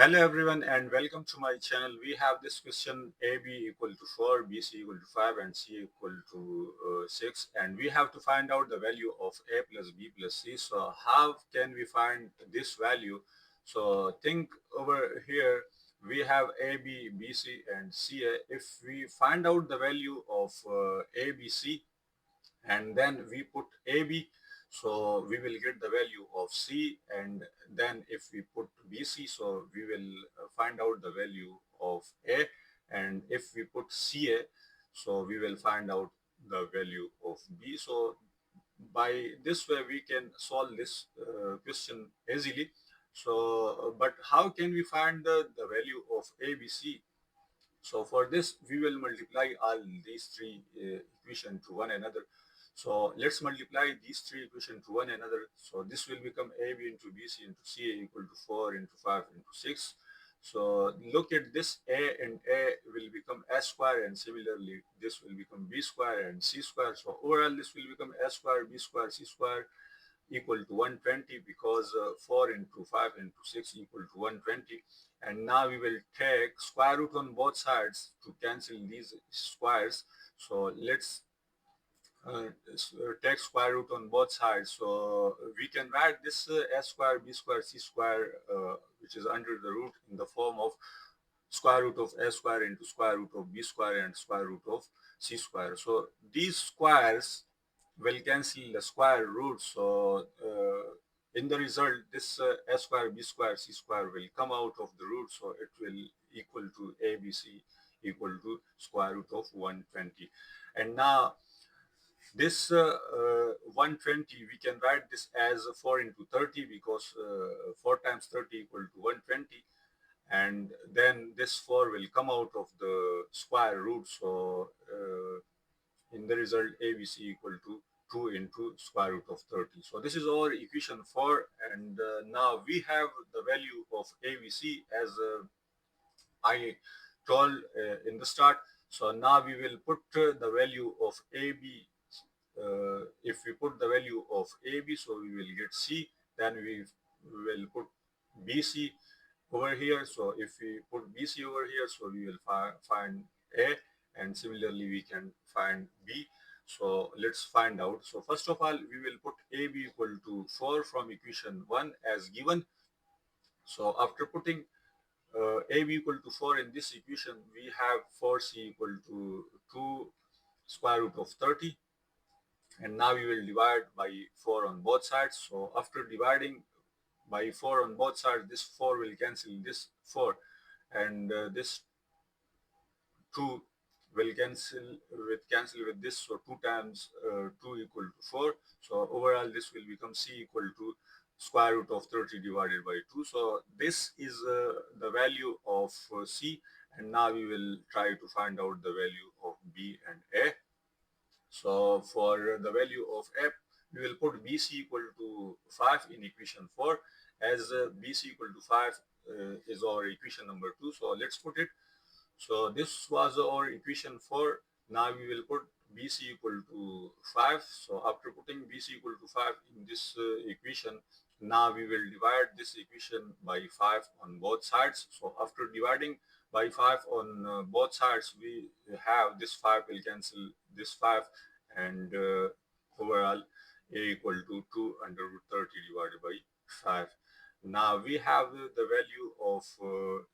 Hello everyone and welcome to my channel. We have this question AB equal to 4, BC equal to 5 and C equal to 6, and we have to find out the value of A plus B plus C. So how can we find this value? So think over here we have AB, BC and CA. If we find out the value of ABC and then we put AB, so we will get the value of C, and then if we put BC, so we will find out the value of A, and if we put CA, so we will find out the value of B. So by this way we can solve this question easily. So but how can we find the value of ABC? So for this, we will multiply all these three equations to one another. So let's multiply these three equations to one another. So this will become AB into BC into CA equal to 4 into 5 into 6. So look at this, A and A will become A square, and similarly this will become B square and C square. So overall this will become A square, B square, C square equal to 120, because 4 into 5 into 6 equal to 120. And now we will take square root on both sides to cancel these squares. So let's take square root on both sides. So we can write this a square, b square, c square, which is under the root, in the form of square root of a square into square root of b square and square root of c square. So these squares will cancel the square root. So in the result, this a square, b square, c square will come out of the root. So it will equal to abc equal to square root of 120. And now this 120, we can write this as 4 into 30, because 4 times 30 equal to 120. And then this 4 will come out of the square root. So in the result, ABC equal to 2 into square root of 30. So this is our equation 4, and now we have the value of ABC as I told in the start. So now we will put the value of AB. If we put the value of AB, so we will get C. Then we will put BC over here. So if we put BC over here, so we will find A, and similarly we can find B. So let's find out. So first of all, we will put AB equal to 4 from equation 1 as given. So after putting AB equal to 4 in this equation, we have 4C equal to 2 square root of 30. And now we will divide by 4 on both sides. So after dividing by 4 on both sides, this 4 will cancel this 4, and this 2 will cancel with this. So 2 times 2 equal to 4. So overall this will become C equal to square root of 30 divided by 2. So this is the value of C, and now we will try to find out the value of B and A. So for the value of F, we will put BC equal to 5 in equation 4, as BC equal to 5 is our equation number 2. So let's put it. So this was our equation 4. Now we will put BC equal to 5. So after putting BC equal to 5 in this equation, now we will divide this equation by 5 on both sides. So after dividing by 5 on both sides, we have this 5 will cancel this 5, and overall A equal to 2 under root 30 divided by 5. Now we have the value of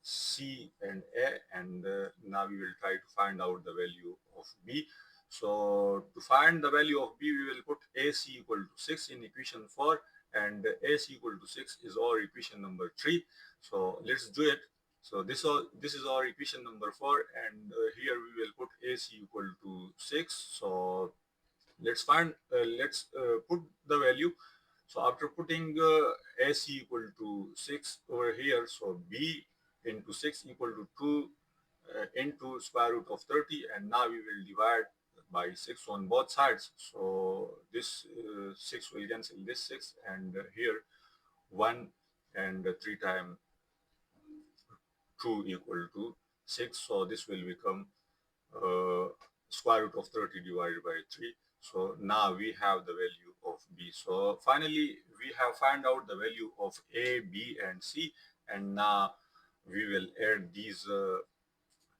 C and A, and now we will try to find out the value of B. So to find the value of B, we will put AC equal to 6 in equation 4, and AC equal to 6 is our equation number 3. So let's do it. So this is our equation number 4, and here we will put AC equal to 6. So let's put the value. So after putting AC equal to 6 over here, so B into 6 equal to 2 into square root of 30, and now we will divide by 6 on both sides. So this 6 will cancel this 6, and here 1, and 3 times 2 equal to 6. So this will become uh, square root of 30 divided by 3. So now we have the value of B. So finally we have found out the value of A, B and C, and now we will add these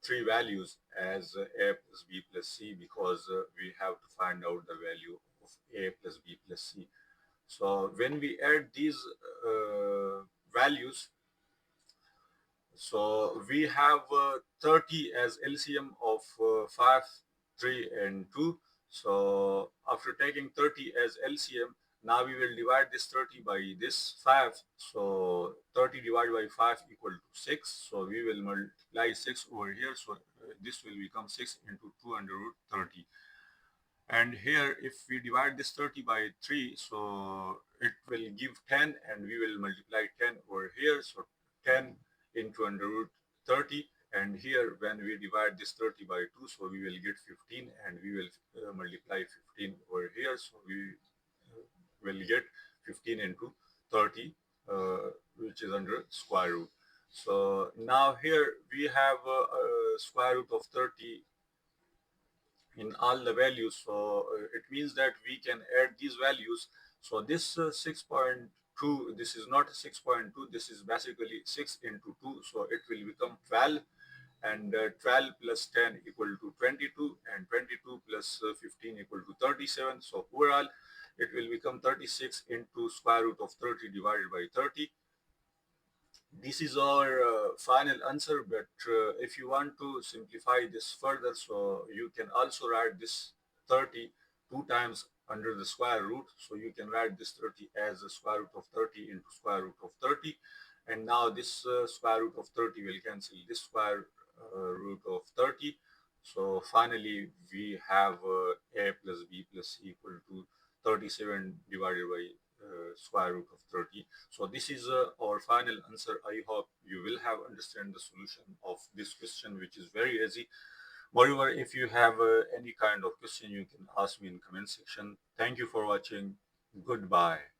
three values as a plus b plus c, because we have to find out the value of a plus b plus c. So when we add these values, so we have 30 as LCM of 5, 3 and 2. So after taking 30 as LCM, now we will divide this 30 by this 5. So 30 divided by 5 equal to 6. So we will multiply 6 over here. So this will become 6 into 2 under root 30. And here, if we divide this 30 by 3, so it will give 10, and we will multiply 10 over here. So 10 into under root 30. And here, when we divide this 30 by 2, so we will get 15, and we will multiply 15 over here. So we will get 15 into 30, which is under square root. So now here we have a square root of 30 in all the values. So it means that we can add these values. So this 6.2, this is not 6.2, this is basically 6 into 2. So it will become 12, and 12 plus 10 equal to 22, and 22 plus 15 equal to 37. So overall, it will become 36 into square root of 30 divided by 30. This is our final answer, but if you want to simplify this further, so you can also write this 30 two times under the square root. So you can write this 30 as the square root of 30 into square root of 30. And now this square root of 30 will cancel this square root of 30. So finally, we have a plus b plus c equal to 37 divided by square root of 30. So this is our final answer. I hope you will have understand the solution of this question, which is very easy. Moreover, if you have any kind of question, you can ask me in comment section. Thank you for watching. Goodbye.